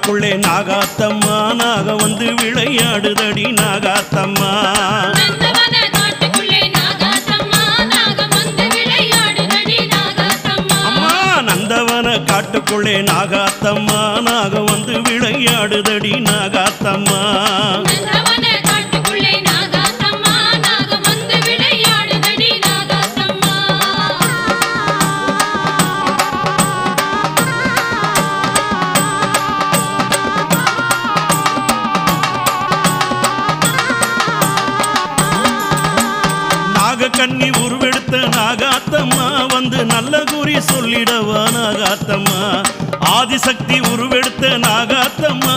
காட்டுக்குள்ளே நாகாத்தம்மா நாக வந்து விளையாடுதடி நாகாத்தம்மா நந்தவன காட்டுக்குள்ளே நாகாத்தம்மா நாக வந்து விளையாடுதடி நாகாத்தம்மா கண்ணி உருவெடுத்த நாகாத்தம்மா வந்து நல்ல குறி சொல்லிடவா நாகாத்தம்மா ஆதிசக்தி உருவெடுத்த நாகாத்தம்மா